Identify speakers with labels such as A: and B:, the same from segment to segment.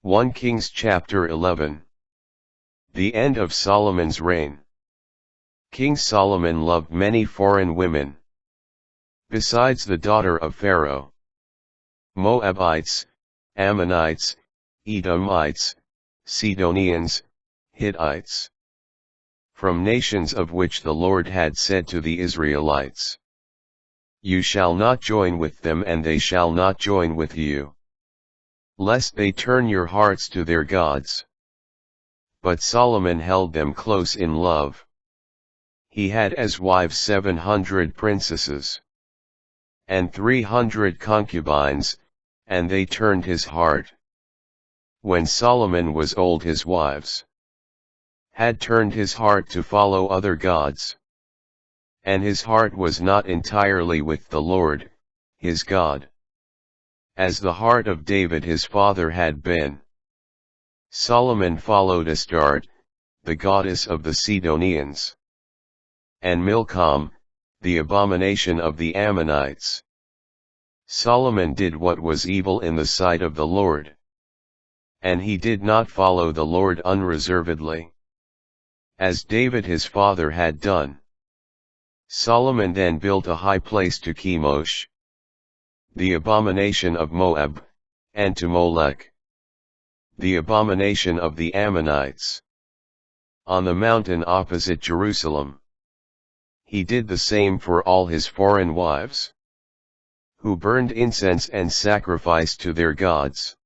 A: 1 Kings chapter 11. The end of Solomon's reign. King Solomon loved many foreign women, besides the daughter of Pharaoh: Moabites, Ammonites, Edomites, Sidonians, Hittites, from nations of which the Lord had said to the Israelites, "You shall not join with them, and they shall not join with you, lest they turn your hearts to their gods." But Solomon held them close in love. He had as wives 700 princesses, and 300 concubines, and they turned his heart. When Solomon was old, his wives had turned his heart to follow other gods, and his heart was not entirely with the Lord, his God, as the heart of David his father had been. Solomon followed Astarte, the goddess of the Sidonians, and Milcom, the abomination of the Ammonites. Solomon did what was evil in the sight of the Lord, and he did not follow the Lord unreservedly, as David his father had done. Solomon then built a high place to Chemosh, the abomination of Moab, and to Molech, the abomination of the Ammonites, on the mountain opposite Jerusalem. He did the same for all his foreign wives, who burned incense and sacrificed to their gods.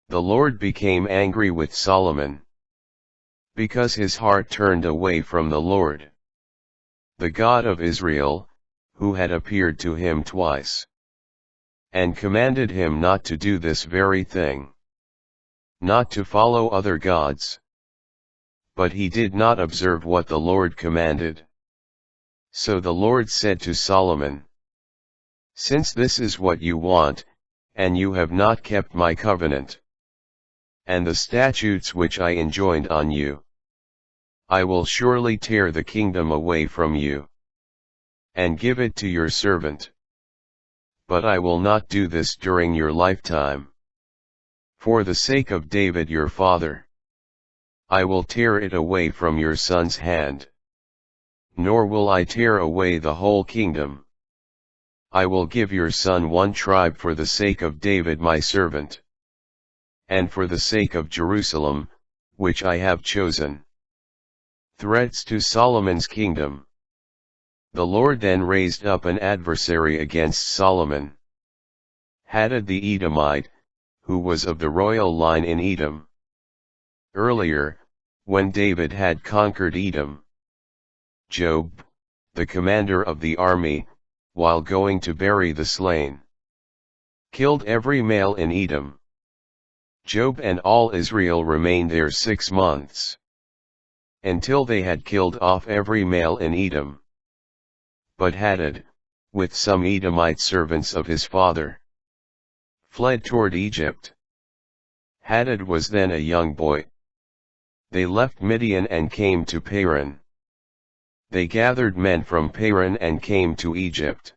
A: The Lord became angry with Solomon, because his heart turned away from the Lord, the God of Israel, who had appeared to him twice, and commanded him not to do this very thing, not to follow other gods. But he did not observe what the Lord commanded. So the Lord said to Solomon, "Since this is what you want, and you have not kept my covenant, and the statutes which I enjoined on you, I will surely tear the kingdom away from you, and give it to your servant. But I will not do this during your lifetime. For the sake of David your father, I will tear it away from your son's hand. Nor will I tear away the whole kingdom. I will give your son one tribe for the sake of David my servant, and for the sake of Jerusalem, which I have chosen." Threats to Solomon's kingdom. The Lord then raised up an adversary against Solomon: Hadad the Edomite, who was of the royal line in Edom. Earlier, when David had conquered Edom, Joab, the commander of the army, while going to bury the slain, killed every male in Edom. Joab and all Israel remained there 6 months, until they had killed off every male in Edom. But Hadad, with some Edomite servants of his father, fled toward Egypt. Hadad was then a young boy. They left Midian and came to Paran. They gathered men from Paran and came to Egypt.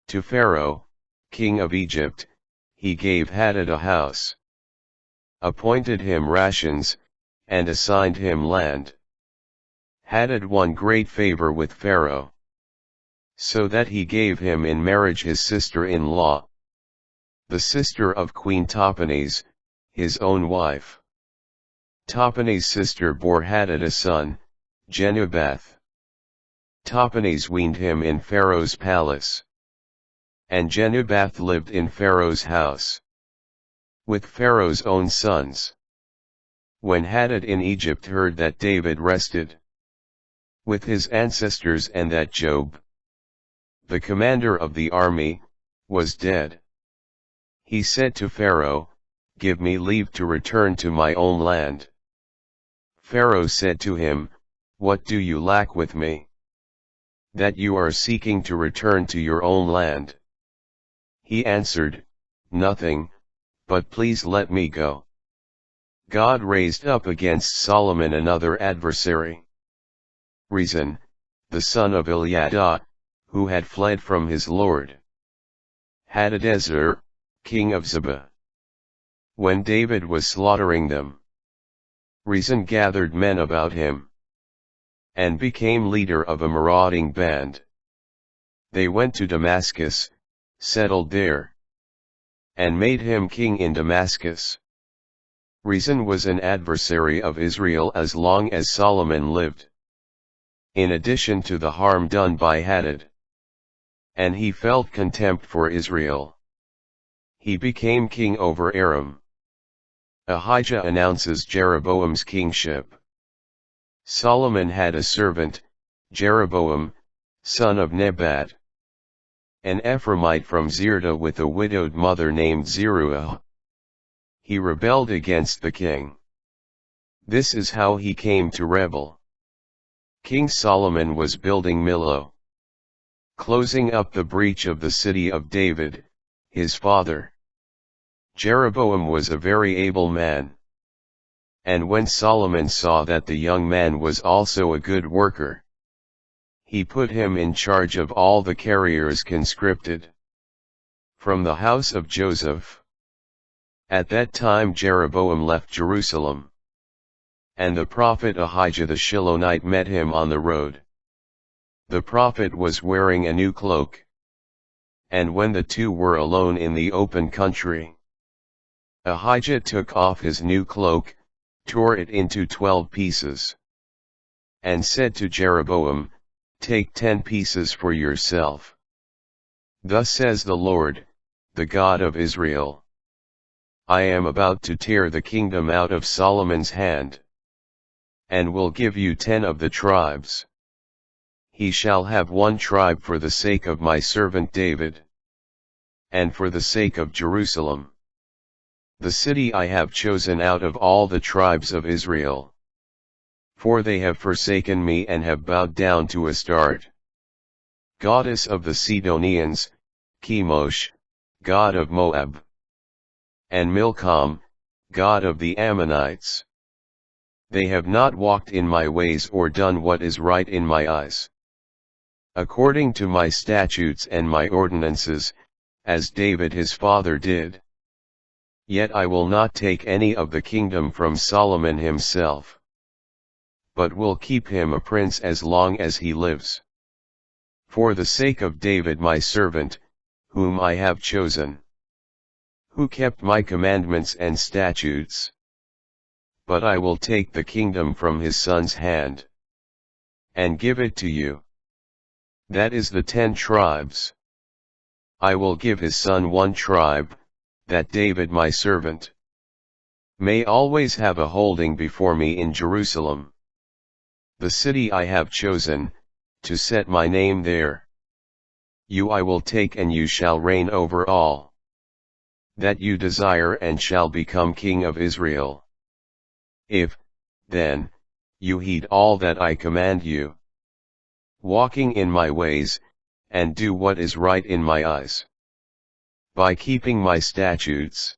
A: To Pharaoh, king of Egypt, he gave Hadad a house, appointed him rations, and assigned him land. Hadad won great favor with Pharaoh, so that he gave him in marriage his sister-in-law, the sister of Queen Tahpenes, his own wife. Tahpenes' sister bore Hadad a son, Genubath. Tahpenes weaned him in Pharaoh's palace, and Genubath lived in Pharaoh's house, with Pharaoh's own sons. When Hadad in Egypt heard that David rested with his ancestors, and that Joab, the commander of the army, was dead, he said to Pharaoh, "Give me leave to return to my own land." Pharaoh said to him, "What do you lack with me, that you are seeking to return to your own land?" He answered, "Nothing, but please let me go." God raised up against Solomon another adversary, Rezon, the son of Eliadah, who had fled from his lord, Hadadezer, king of Zebah. When David was slaughtering them, Rezin gathered men about him, and became leader of a marauding band. They went to Damascus, settled there, and made him king in Damascus. Rezin was an adversary of Israel as long as Solomon lived, in addition to the harm done by Hadad. And he felt contempt for Israel. He became king over Aram. Ahijah announces Jeroboam's kingship. Solomon had a servant, Jeroboam, son of Nebat, an Ephraimite from Zerdah with a widowed mother named Zeruiah. He rebelled against the king. This is how he came to rebel. King Solomon was building Millo, closing up the breach of the city of David, his father. Jeroboam was a very able man. And when Solomon saw that the young man was also a good worker, he put him in charge of all the carriers conscripted from the house of Joseph. At that time Jeroboam left Jerusalem, and the prophet Ahijah the Shilonite met him on the road. The prophet was wearing a new cloak, and when the two were alone in the open country, Ahijah took off his new cloak, tore it into 12 pieces, and said to Jeroboam, "Take 10 pieces for yourself. Thus says the Lord, the God of Israel, I am about to tear the kingdom out of Solomon's hand, and will give you 10 of the tribes. He shall have 1 tribe for the sake of my servant David, and for the sake of Jerusalem, the city I have chosen out of all the tribes of Israel. For they have forsaken me and have bowed down to Astarte, goddess of the Sidonians, Chemosh, god of Moab, and Milcom, god of the Ammonites. They have not walked in my ways or done what is right in my eyes, according to my statutes and my ordinances, as David his father did. Yet I will not take any of the kingdom from Solomon himself, but will keep him a prince as long as he lives, for the sake of David my servant, whom I have chosen, who kept my commandments and statutes. But I will take the kingdom from his son's hand, and give it to you. That is the 10 tribes. I will give his son 1 tribe, that David my servant may always have a holding before me in Jerusalem, the city I have chosen, to set my name there. You I will take, and you shall reign over all that you desire, and shall become king of Israel. If, then, you heed all that I command you, walking in my ways, and do what is right in my eyes, by keeping my statutes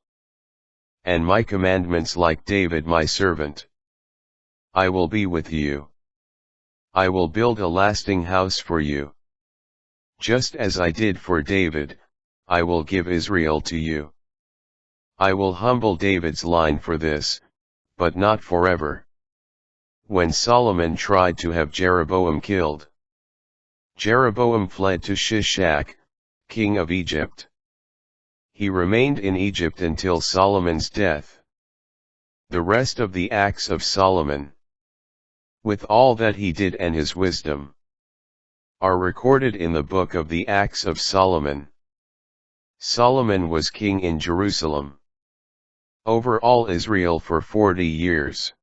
A: and my commandments like David my servant, I will be with you. I will build a lasting house for you. Just as I did for David, I will give Israel to you. I will humble David's line for this, but not forever." When Solomon tried to have Jeroboam killed, Jeroboam fled to Shishak, king of Egypt. He remained in Egypt until Solomon's death. The rest of the acts of Solomon, with all that he did and his wisdom, are recorded in the book of the Acts of Solomon. Solomon was king in Jerusalem over all Israel for 40 years.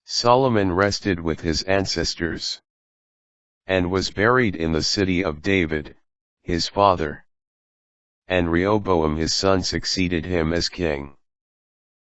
A: Solomon rested with his ancestors, and was buried in the city of David, his father. And Rehoboam his son succeeded him as king.